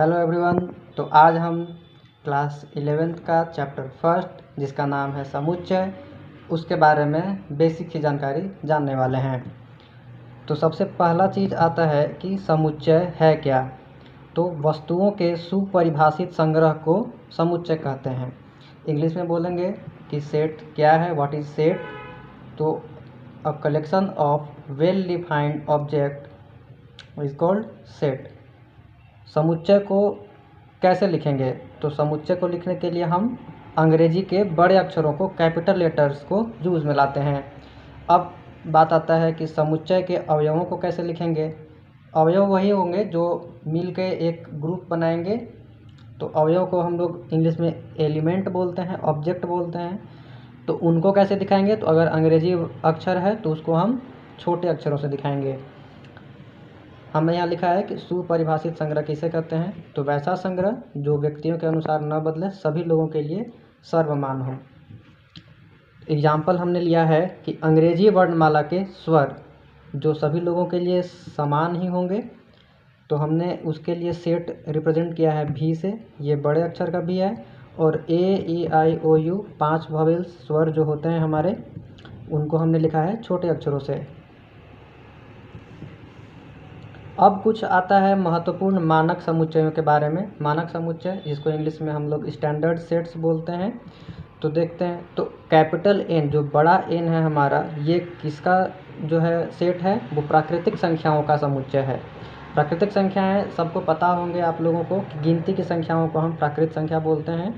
Hello everyone. तो आज हम क्लास 11th का चैप्टर फर्स्ट जिसका नाम है समुच्चय, उसके बारे में बेसिक की जानकारी जानने वाले हैं। तो सबसे पहला चीज़ आता है कि समुच्चय है क्या। तो वस्तुओं के सुपरिभाषित संग्रह को समुच्चय कहते हैं। इंग्लिश में बोलेंगे कि सेट क्या है, व्हाट इज सेट। तो a collection of well defined object is called set. समुच्चय को कैसे लिखेंगे? तो समुच्चय को लिखने के लिए हम अंग्रेजी के बड़े अक्षरों को, कैपिटल लेटर्स को यूज़ में लाते हैं। अब बात आता है कि समुच्चय के अवयवों को कैसे लिखेंगे। अवयव वही होंगे जो मिल के एक ग्रुप बनाएंगे। तो अवयव को हम लोग इंग्लिश में एलिमेंट बोलते हैं, ऑब्जेक्ट बोलते हैं। तो उनको कैसे दिखाएंगे? तो अगर अंग्रेजी अक्षर है तो उसको हम छोटे अक्षरों से दिखाएंगे। हमने यहाँ लिखा है कि सुपरिभाषित संग्रह किसे कहते हैं? तो वैसा संग्रह जो व्यक्तियों के अनुसार न बदले, सभी लोगों के लिए सर्वमान्य हो। एग्जाम्पल हमने लिया है कि अंग्रेजी वर्णमाला के स्वर जो सभी लोगों के लिए समान ही होंगे। तो हमने उसके लिए सेट रिप्रेजेंट किया है भी से, ये बड़े अक्षर का भी है। और ए ई आई ओ यू 5 वॉवेल्स स्वर जो होते हैं हमारे, उनको हमने लिखा है छोटे अक्षरों से। अब कुछ आता है महत्वपूर्ण मानक समुच्चयों के बारे में। मानक समुच्चय जिसको इंग्लिश में हम लोग स्टैंडर्ड सेट्स बोलते हैं। तो देखते हैं, तो कैपिटल एन जो बड़ा एन है हमारा, ये किसका जो है सेट है? वो प्राकृतिक संख्याओं का समुच्चय है। प्राकृतिक संख्याएं सबको पता होंगे आप लोगों को कि गिनती की संख्याओं को हम प्राकृतिक संख्या बोलते हैं।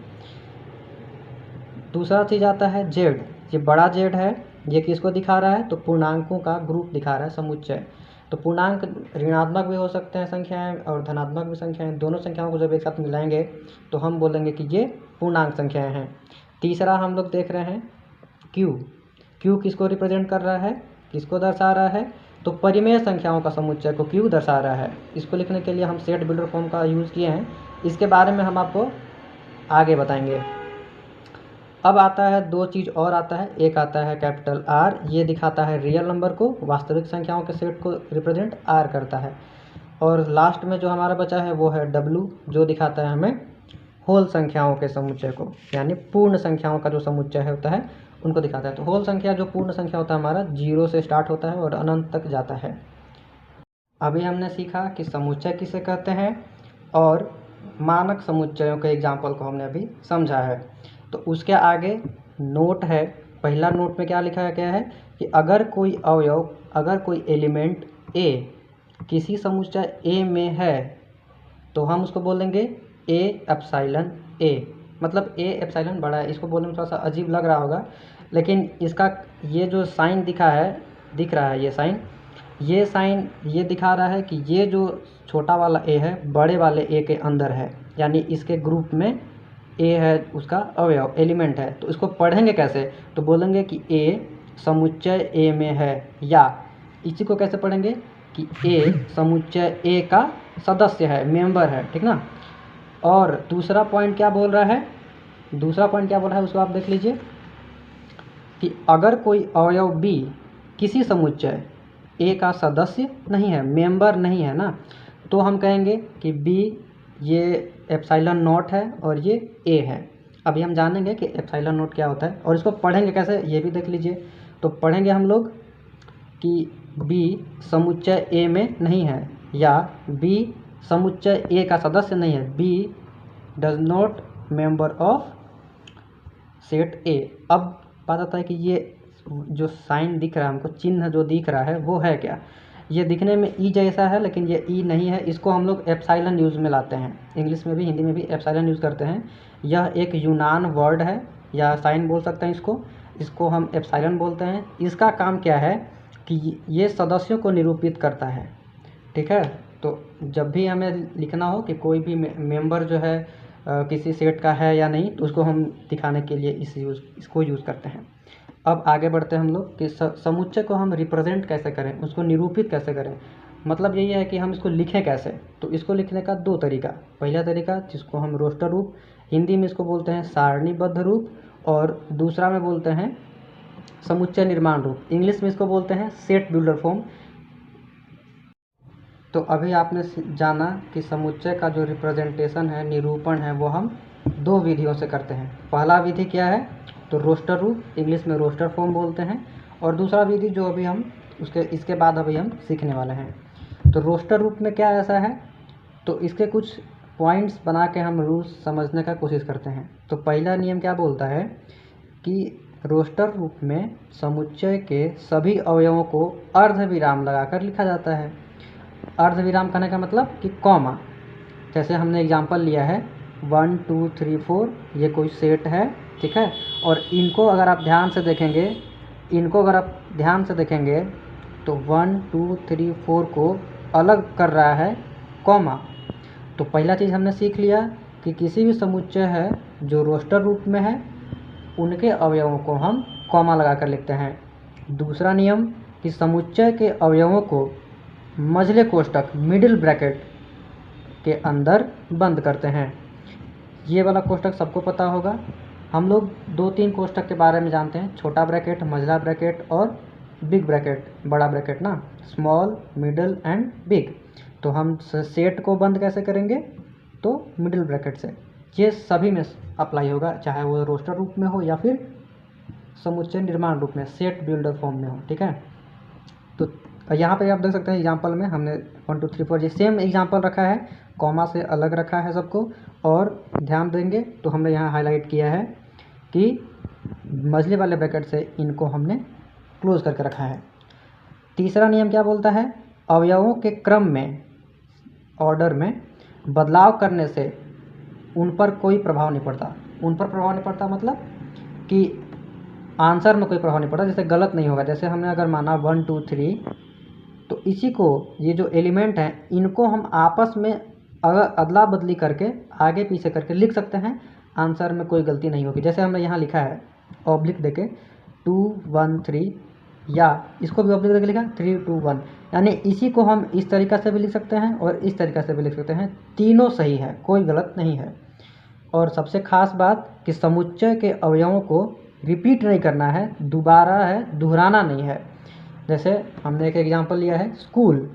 दूसरा चीज़ आता है जेड। ये बड़ा जेड है, ये किसको दिखा रहा है? तो पूर्णांकों का ग्रुप दिखा रहा है समुच्चय। तो पूर्णांक ऋणात्मक भी हो सकते हैं संख्याएं और धनात्मक भी संख्याएं। दोनों संख्याओं को जब एक साथ मिलाएंगे तो हम बोलेंगे कि ये पूर्णांक संख्याएं हैं। तीसरा हम लोग देख रहे हैं क्यू। क्यू किसको रिप्रेजेंट कर रहा है, किसको दर्शा रहा है? तो परिमेय संख्याओं का समुच्चय को क्यू दर्शा रहा है। इसको लिखने के लिए हम सेट बिल्डर फॉर्म का यूज़ किए हैं। इसके बारे में हम आपको आगे बताएंगे। अब आता है दो चीज़ और आता है। एक आता है कैपिटल आर, ये दिखाता है रियल नंबर को, वास्तविक संख्याओं के सेट को रिप्रेजेंट आर करता है। और लास्ट में जो हमारा बचा है वो है डब्लू, जो दिखाता है हमें होल संख्याओं के समुच्चय को, यानी पूर्ण संख्याओं का जो समुच्चय होता है उनको दिखाता है। तो होल संख्या जो पूर्ण संख्या होता है हमारा, 0 से स्टार्ट होता है और अनंत तक जाता है। अभी हमने सीखा कि समुच्चय किसे कहते हैं और मानक समुच्चयों के एग्जाम्पल को हमने अभी समझा है। तो उसके आगे नोट है। पहला नोट में क्या लिखा गया है कि अगर कोई अवयव, अगर कोई एलिमेंट ए किसी समुच्चय ए में है तो हम उसको बोलेंगे ए एप्सिलॉन ए। मतलब ए एप्सिलॉन बड़ा है। इसको बोलने में थोड़ा सा अजीब लग रहा होगा, लेकिन इसका ये जो साइन दिख रहा है ये साइन ये दिखा रहा है कि ये जो छोटा वाला ए है बड़े वाले ए के अंदर है, यानी इसके ग्रुप में ए है, उसका अवयव एलिमेंट है। तो इसको पढ़ेंगे कैसे? तो बोलेंगे कि ए समुच्चय ए में है, या इसी को कैसे पढ़ेंगे कि ए समुच्चय ए का सदस्य है, मेंबर है, ठीक ना। और दूसरा पॉइंट क्या बोल रहा है? दूसरा पॉइंट क्या बोल रहा है उसको आप देख लीजिए कि अगर कोई अवयव बी किसी समुच्चय ए का सदस्य नहीं है, मेंबर नहीं है ना, तो हम कहेंगे कि बी ये एप्सिलॉन नॉट है और ये ए है। अभी हम जानेंगे कि एप्सिलॉन नॉट क्या होता है और इसको पढ़ेंगे कैसे, ये भी देख लीजिए। तो पढ़ेंगे हम लोग कि बी समुच्चय ए में नहीं है, या बी समुच्चय ए का सदस्य नहीं है, B does not member of set A. अब बात आता है कि ये जो साइन दिख रहा है हमको, चिन्ह जो दिख रहा है वो है क्या? ये दिखने में ई जैसा है लेकिन ये ई नहीं है। इसको हम लोग एप्सिलॉन यूज़ में लाते हैं। इंग्लिश में भी हिंदी में भी एप्सिलॉन यूज़ करते हैं। यह एक यूनान वर्ड है या साइन बोल सकते हैं इसको हम एप्सिलॉन बोलते हैं। इसका काम क्या है कि ये सदस्यों को निरूपित करता है, ठीक है। तो जब भी हमें लिखना हो कि कोई भी मेंबर जो है किसी सेट का है या नहीं, तो उसको हम दिखाने के लिए इसको यूज़ करते हैं। अब आगे बढ़ते हैं हम लोग कि समुच्चय को हम रिप्रेजेंट कैसे करें, उसको निरूपित कैसे करें। मतलब यही है कि हम इसको लिखें कैसे। तो इसको लिखने का दो तरीका। पहला तरीका जिसको हम रोस्टर रूप, हिंदी में इसको बोलते हैं सारणीबद्ध रूप, और दूसरा में बोलते हैं समुच्चय निर्माण रूप, इंग्लिश में इसको बोलते हैं सेट बिल्डर फॉर्म। तो अभी आपने जाना कि समुच्चय का जो रिप्रेजेंटेशन है, निरूपण है, वो हम दो विधियों से करते हैं। पहला विधि क्या है, तो रोस्टर रूप, इंग्लिश में रोस्टर फॉर्म बोलते हैं, और दूसरा विधि जो अभी हम इसके बाद अभी हम सीखने वाले हैं। तो रोस्टर रूप में क्या ऐसा है, तो इसके कुछ पॉइंट्स बना के हम रूल्स समझने का कोशिश करते हैं। तो पहला नियम क्या बोलता है कि रोस्टर रूप में समुच्चय के सभी अवयवों को अर्धविराम लगाकर लिखा जाता है। अर्धविराम कहने का मतलब कि कॉमा, जैसे हमने एग्जांपल लिया है 1 2 3 4, ये कोई सेट है, ठीक है, और इनको अगर आप ध्यान से देखेंगे तो 1 2 3 4 को अलग कर रहा है कॉमा। तो पहला चीज़ हमने सीख लिया कि किसी भी समुच्चय है जो रोस्टर रूप में है, उनके अवयवों को हम कॉमा लगाकर लिखते हैं। दूसरा नियम कि समुच्चय के अवयवों को मझले कोष्ठक, मिडिल ब्रैकेट के अंदर बंद करते हैं। ये वाला कोष्ठक सबको पता होगा। हम लोग 2-3 कोष्ठक के बारे में जानते हैं, छोटा ब्रैकेट, मझला ब्रैकेट और बिग ब्रैकेट, बड़ा ब्रैकेट ना, स्मॉल, मिडिल एंड बिग। तो हम सेट को बंद कैसे करेंगे, तो मिडिल ब्रैकेट से। ये सभी में अप्लाई होगा, चाहे वो रोस्टर रूप में हो या फिर समुच्चय निर्माण रूप में, सेट बिल्डर फॉर्म में हो, ठीक है। तो यहाँ पे आप देख सकते हैं एग्जांपल में हमने 1 2 3 4 ये सेम एग्जांपल रखा है, कॉमा से अलग रखा है सबको। और ध्यान देंगे तो हमने यहाँ हाईलाइट किया है कि मझले वाले ब्रैकेट से इनको हमने क्लोज करके रखा है। तीसरा नियम क्या बोलता है, अवयवों के क्रम में, ऑर्डर में बदलाव करने से उन पर कोई प्रभाव नहीं पड़ता। उन पर प्रभाव नहीं पड़ता मतलब कि आंसर में कोई प्रभाव नहीं पड़ता, जैसे गलत नहीं होगा। जैसे हमने अगर माना 1 2 3, तो इसी को, ये जो एलिमेंट हैं, इनको हम आपस में अगर अदला बदली करके आगे पीछे करके लिख सकते हैं, आंसर में कोई गलती नहीं होगी। जैसे हमने यहाँ लिखा है ऑब्लिक देके 2 1 3, या इसको भी ऑब्लिक देके लिखा 3 2 1, यानी इसी को हम इस तरीक़ा से भी लिख सकते हैं और इस तरीक़ा से भी लिख सकते हैं, तीनों सही है, कोई गलत नहीं है। और सबसे ख़ास बात कि समुच्चय के अवयवों को रिपीट नहीं करना है, दोबारा है, दोहराना नहीं है। जैसे हमने एक एग्जांपल लिया है स्कूल,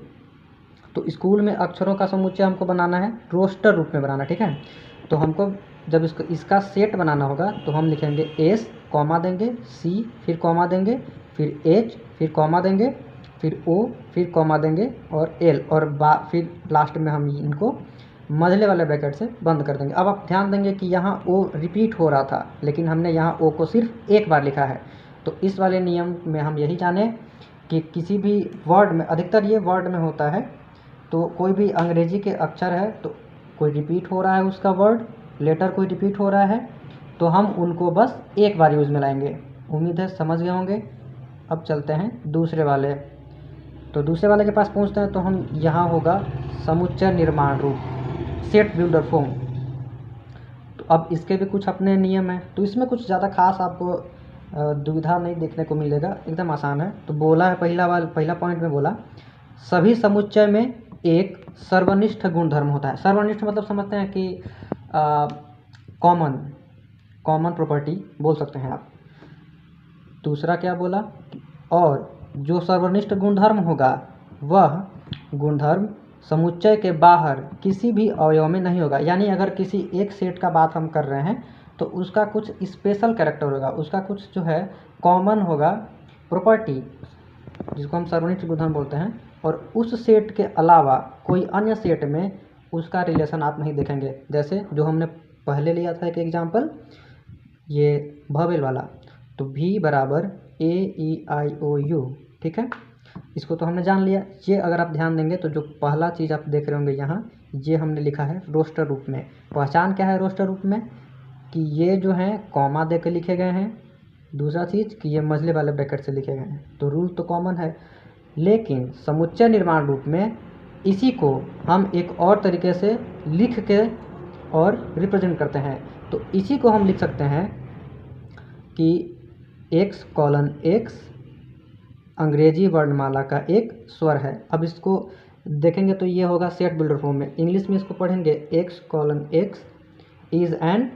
तो स्कूल में अक्षरों का समुच्चय हमको बनाना है, रोस्टर रूप में बनाना, ठीक है। तो हमको जब इसका सेट बनाना होगा तो हम लिखेंगे एस, कॉमा देंगे, सी, फिर कॉमा देंगे, फिर एच, फिर कॉमा देंगे, फिर ओ, फिर कॉमा देंगे, और एल, और फिर लास्ट में हम इनको मझले वाले ब्रैकेट से बंद कर देंगे। अब आप ध्यान देंगे कि यहाँ ओ रिपीट हो रहा था, लेकिन हमने यहाँ ओ को सिर्फ एक बार लिखा है। तो इस वाले नियम में हम यही जाने कि किसी भी वर्ड में, अधिकतर ये वर्ड में होता है, तो कोई भी अंग्रेजी के अक्षर है तो कोई रिपीट हो रहा है, उसका वर्ड लेटर कोई रिपीट हो रहा है, तो हम उनको बस एक बार यूज़ में लाएंगे। उम्मीद है समझ गए होंगे। अब चलते हैं दूसरे वाले। तो दूसरे वाले के पास पहुंचते हैं, तो हम यहाँ होगा समुच्चय निर्माण रूप, सेट बिल्डर फॉर्म। तो अब इसके भी कुछ अपने नियम हैं, तो इसमें कुछ ज़्यादा खास आपको दुविधा नहीं देखने को मिलेगा, एकदम आसान है। तो बोला है पहला पॉइंट में बोला, सभी समुच्चय में एक सर्वनिष्ठ गुणधर्म होता है। सर्वनिष्ठ मतलब समझते हैं कि कॉमन प्रॉपर्टी बोल सकते हैं आप। दूसरा क्या बोला, और जो सर्वनिष्ठ गुणधर्म होगा वह गुणधर्म समुच्चय के बाहर किसी भी अवयव में नहीं होगा। यानी अगर किसी एक सेट का बात हम कर रहे हैं तो उसका कुछ स्पेशल कैरेक्टर होगा, उसका कुछ जो है कॉमन होगा प्रॉपर्टी, जिसको हम सर्वनिष्ठ गुणधर्म बोलते हैं, और उस सेट के अलावा कोई अन्य सेट में उसका रिलेशन आप नहीं देखेंगे। जैसे जो हमने पहले लिया था एक एग्जांपल, ये भवेल वाला, तो भी बराबर ए ई आई ओ यू, ठीक है, इसको तो हमने जान लिया। ये अगर आप ध्यान देंगे तो जो पहला चीज़ आप देख रहे होंगे यहाँ, ये हमने लिखा है रोस्टर रूप में। पहचान क्या है रोस्टर रूप में, कि ये जो हैं कॉमा दे के लिखे गए हैं। दूसरा चीज़ कि ये मझले वाले ब्रैकेट से लिखे गए हैं, तो रूल तो कॉमन है। लेकिन समुच्चय निर्माण रूप में इसी को हम एक और तरीके से लिख के और रिप्रेजेंट करते हैं। तो इसी को हम लिख सकते हैं कि x:x अंग्रेजी वर्णमाला का एक स्वर है। अब इसको देखेंगे तो ये होगा सेट बिल्डर फॉर्म में। इंग्लिश में इसको पढ़ेंगे x:x is an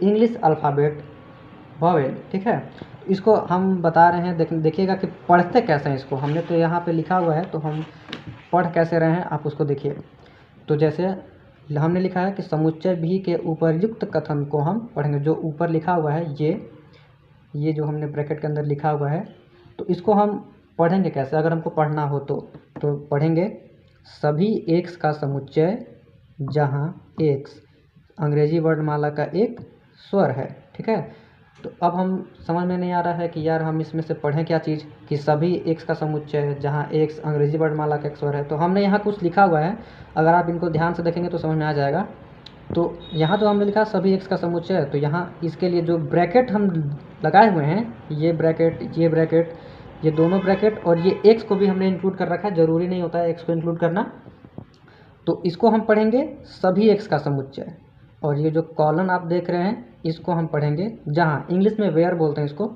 English alphabet vowel, ठीक है। इसको हम बता रहे हैं, देखिएगा कि पढ़ते कैसे हैं इसको। हमने तो यहाँ पे लिखा हुआ है, तो हम पढ़ कैसे रहे हैं आप उसको देखिए। तो जैसे हमने लिखा है कि समुच्चय भी के उपर्युक्त कथन को हम पढ़ेंगे। जो ऊपर लिखा हुआ है ये जो हमने ब्रैकेट के अंदर लिखा हुआ है, तो इसको हम पढ़ेंगे कैसे? अगर हमको पढ़ना हो तो पढ़ेंगे सभी एक्स का समुच्चय जहाँ एक्स अंग्रेजी वर्णमाला का एक स्वर है। ठीक है, तो अब हम समझ में नहीं आ रहा है कि यार हम इसमें से पढ़ें क्या चीज़, कि सभी एक्स का समुच्चय है जहाँ एक्स अंग्रेजी वर्णमाला का एक स्वर है। तो हमने यहाँ कुछ लिखा हुआ है, अगर आप इनको ध्यान से देखेंगे तो समझ में आ जाएगा। तो यहाँ जो हमने लिखा सभी एक्स का समुच्चय है, तो यहाँ इसके लिए जो ब्रैकेट हम लगाए हुए हैं, ये ब्रैकेट, ये दोनों ब्रैकेट और ये एक्स को भी हमने इंक्लूड कर रखा है। ज़रूरी नहीं होता है एक्स को इंक्लूड करना। तो इसको हम पढ़ेंगे सभी एक्स का समुच्चय। और ये जो कॉलन आप देख रहे हैं इसको हम पढ़ेंगे जहाँ इंग्लिश में वेयर बोलते हैं इसको।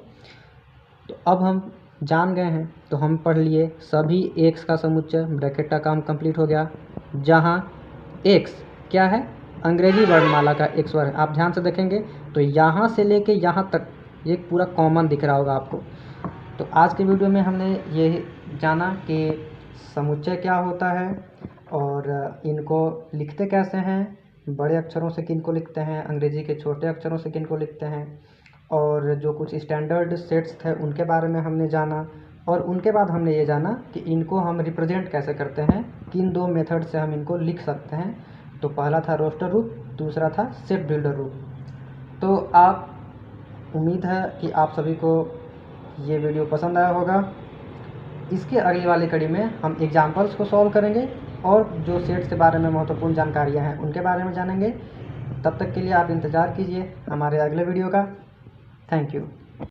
तो अब हम जान गए हैं, तो हम पढ़ लिए सभी एक्स का समुच्चय, ब्रैकेट का काम कंप्लीट हो गया। जहाँ एक्स क्या है? अंग्रेजी वर्णमाला का एक स्वर है। आप ध्यान से देखेंगे तो यहाँ से लेके यहाँ तक ये पूरा कॉमन दिख रहा होगा आपको। तो आज के वीडियो में हमने ये जाना कि समुच्चय क्या होता है और इनको लिखते कैसे हैं, बड़े अक्षरों से किनको लिखते हैं, अंग्रेजी के छोटे अक्षरों से किनको लिखते हैं, और जो कुछ स्टैंडर्ड सेट्स थे उनके बारे में हमने जाना। और उनके बाद हमने ये जाना कि इनको हम रिप्रेजेंट कैसे करते हैं, किन दो मेथड से हम इनको लिख सकते हैं। तो पहला था रोस्टर रूप, दूसरा था सेट बिल्डर रूप। तो आप उम्मीद है कि आप सभी को ये वीडियो पसंद आया होगा। इसके अगली वाली कड़ी में हम एग्जाम्पल्स को सॉल्व करेंगे और जो सेट्स के बारे में महत्वपूर्ण जानकारियाँ हैं उनके बारे में जानेंगे। तब तक के लिए आप इंतज़ार कीजिए हमारे अगले वीडियो का। Thank you.